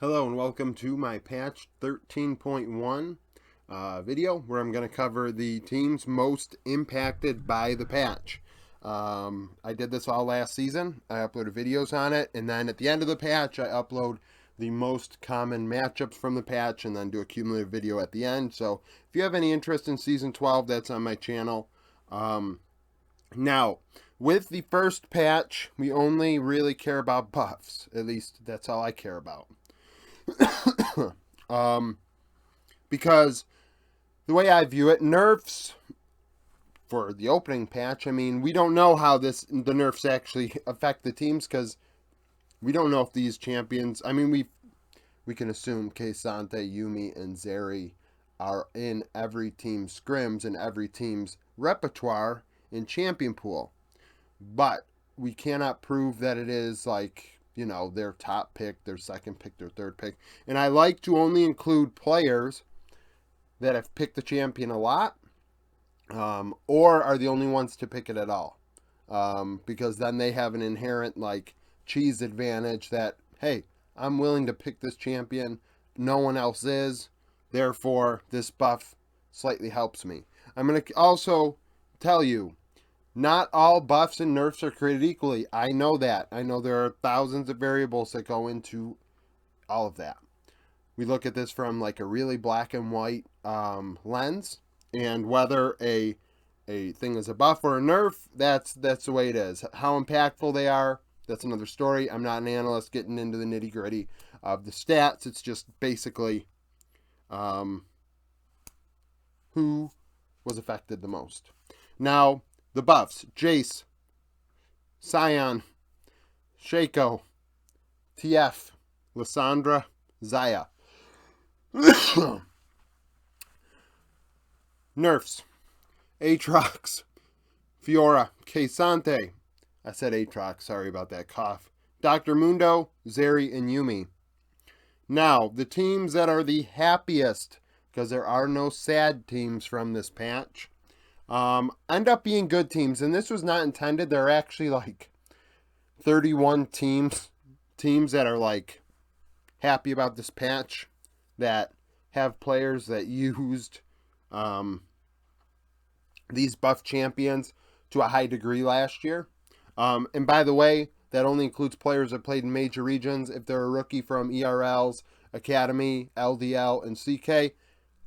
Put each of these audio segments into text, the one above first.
Hello and welcome to my patch 13.1 video where I'm going to cover the teams most impacted by the patch. I did this all last season. I uploaded videos on it, and then at the end of the patch I upload the most common matchups from the patch and then do a cumulative video at the end. So if you have any interest in Season 12, that's on my channel. Now, with the first patch, we only really care about buffs. At least that's all I care about. Because the way I view it, nerfs for the opening patch, I mean, we don't know how the nerfs actually affect the teams because we don't know if these champions, I mean, we can assume K'Sante, Yuumi, and Zeri are in every team's scrims and every team's repertoire in champion pool, but we cannot prove that it is like, you know, their top pick, their second pick, their third pick. And I like to only include players that have picked the champion a lot, or are the only ones to pick it at all. Because then they have an inherent, like, cheese advantage that, hey, I'm willing to pick this champion, no one else is, therefore this buff slightly helps me. I'm going to also tell you, not all buffs and nerfs are created equally. I know that. I know there are thousands of variables that go into all of that. We look at this from like a really black and white lens, and whether a thing is a buff or a nerf, that's the way it is. How impactful they are, that's another story. I'm not an analyst getting into the nitty gritty of the stats. It's just basically who was affected the most. Now, the buffs: Jace, Sion, Shaco, TF, Lissandra, Xayah. Nerfs: Aatrox, Fiora, K'Sante. I said Aatrox, sorry about that cough. Dr. Mundo, Zeri, and Yuumi. Now, the teams that are the happiest, because there are no sad teams from this patch, end up being good teams, and this was not intended. There are actually like 31 teams that are like happy about this patch, that have players that used these buff champions to a high degree last year. And by the way, that only includes players that played in major regions. If they're a rookie from ERLs, Academy, LDL, and CK,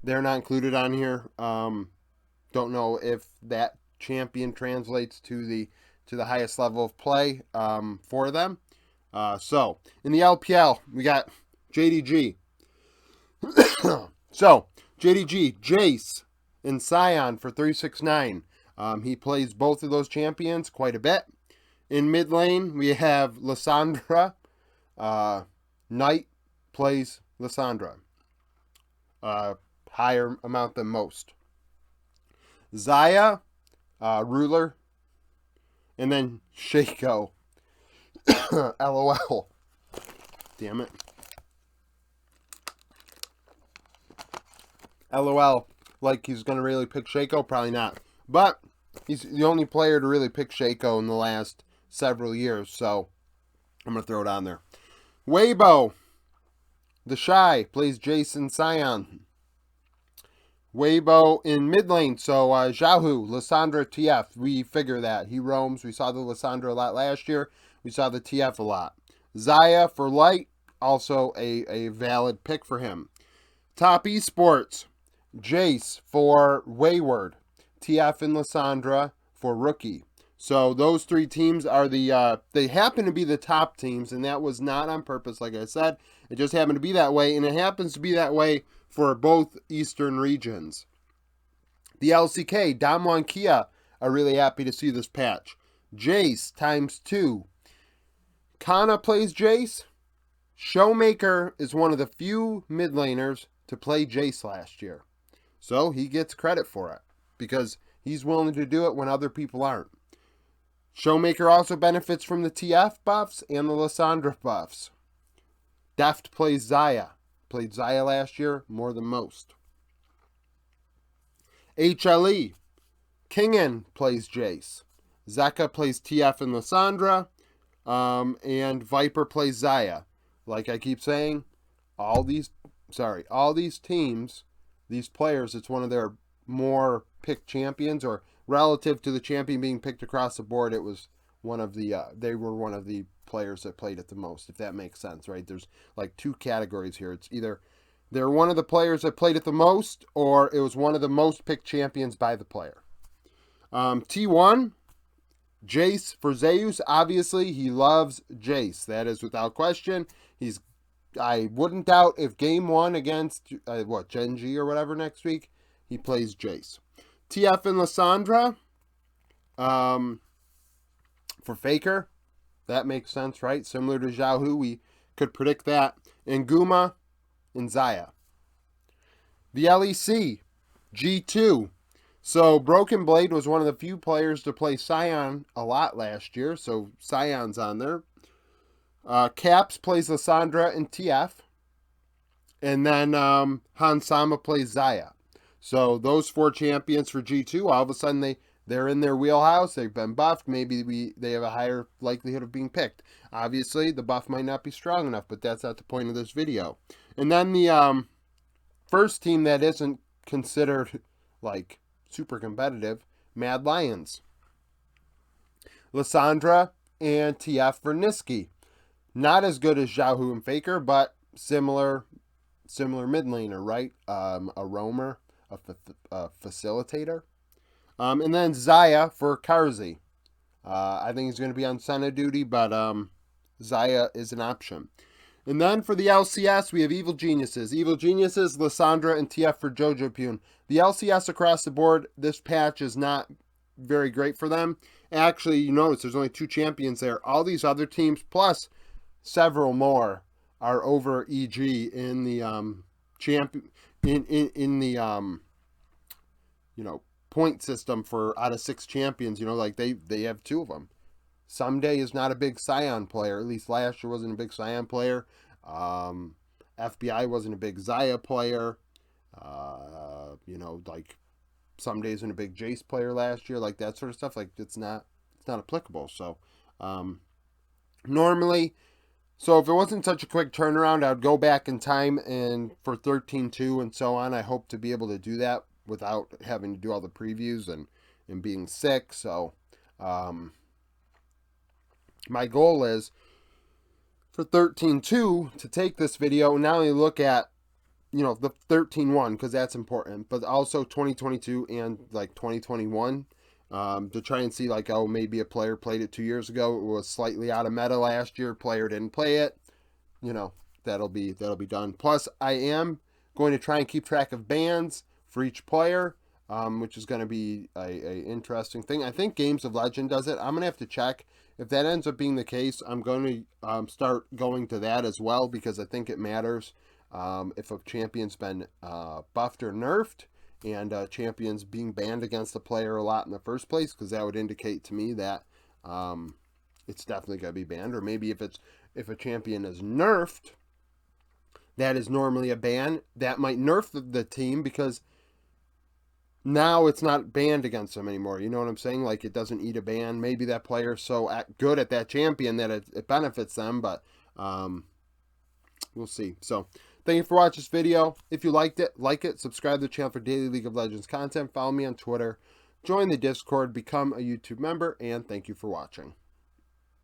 they're not included on here. Don't know if that champion translates to the highest level of play for them. So in the LPL, we got JDG. So JDG, Jace, and Sion for 369. He plays both of those champions quite a bit. In mid lane, we have Lissandra. Knight plays Lissandra. Higher amount than most. Xayah, Ruler, and then Shaco. LOL. Damn it. LOL. Like he's going to really pick Shaco? Probably not. But he's the only player to really pick Shaco in the last several years, so I'm going to throw it on there. Weibo, the Shy, plays Jason Sion. Weibo in mid lane, so Xiaohu, Lissandra, TF. We figure that. He roams. We saw the Lissandra a lot last year. We saw the TF a lot. Xayah for light, also a valid pick for him. Top Esports, Jace for Wayward. TF and Lissandra for rookie. So those three teams are they happen to be the top teams, and that was not on purpose, like I said. It just happened to be that way, and it happens to be that way for both Eastern regions. The LCK, Damwon and Kia are really happy to see this patch. Jace ×2. Kana plays Jace. Showmaker is one of the few mid laners to play Jace last year. So he gets credit for it because he's willing to do it when other people aren't. Showmaker also benefits from the TF buffs and the Lissandra buffs. Deft plays Xayah. Played Xayah last year more than most. HLE. Kingen plays Jace. Zeka plays TF and Lissandra. And Viper plays Xayah. Like I keep saying, all these teams, these players, it's one of their more picked champions, or relative to the champion being picked across the board, it was one of the they were one of the players that played it the most, if that makes sense, right? There's like two categories here. It's either they're one of the players that played it the most, or it was one of the most picked champions by the player. T1, Jace for Zeus. Obviously, he loves Jace. That is without question. I wouldn't doubt if game one against, Genji or whatever next week, he plays Jace. TF and Lissandra for Faker. That makes sense, right? Similar to Xiaohu, we could predict that. And Guma and Xayah. The LEC, G2. So Broken Blade was one of the few players to play Sion a lot last year, so Sion's on there. Caps plays Lissandra and TF. And then Hansama plays Xayah. So those 4 champions for G2, all of a sudden they're in their wheelhouse. They've been buffed. Maybe they have a higher likelihood of being picked. Obviously, the buff might not be strong enough, but that's not the point of this video. And then the first team that isn't considered like super competitive, Mad Lions. Lissandra and TF for Niski. Not as good as Xiaohu and Faker, but similar mid laner, right? A roamer, a facilitator. And then Xayah for Karzi. I think he's going to be on Senna duty, but Xayah is an option. And then for the LCS, we have Evil Geniuses. Evil Geniuses, Lissandra, and TF for Jojo Pune. The LCS across the board, this patch is not very great for them. Actually, you notice there's only 2 champions there. All these other teams, plus several more, are over EG in the point system for out of 6 champions. Like they have 2 of them. Someday is not a big Sion player. At least last year wasn't a big Sion player. FBI wasn't a big Xayah player. Like Someday isn't a big Jace player last year. Like that sort of stuff. Like it's not applicable. So normally, so if it wasn't such a quick turnaround, I would go back in time and for 13-2 and so on. I hope to be able to do that without having to do all the previews and being sick. So my goal is for 13-2 to take this video and not only look at, the 13-1, because that's important, but also 2022 and like 2021 to try and see like, oh, maybe a player played it 2 years ago. It was slightly out of meta last year. Player didn't play it. That'll be done. Plus, I am going to try and keep track of bans for each player, which is going to be a interesting thing. I think Games of Legend does it. I'm going to have to check. If that ends up being the case, I'm going to start going to that as well, because I think it matters if a champion's been buffed or nerfed, and champions being banned against a player a lot in the first place, because that would indicate to me that it's definitely going to be banned. Or maybe if a champion is nerfed, that is normally a ban, that might nerf the team, because now it's not banned against them anymore. You know what I'm saying? Like, it doesn't eat a ban. Maybe that player's so good at that champion that it benefits them, but we'll see. So, thank you for watching this video. If you liked it, like it, subscribe to the channel for daily League of Legends content, follow me on Twitter, join the Discord, become a YouTube member, and thank you for watching.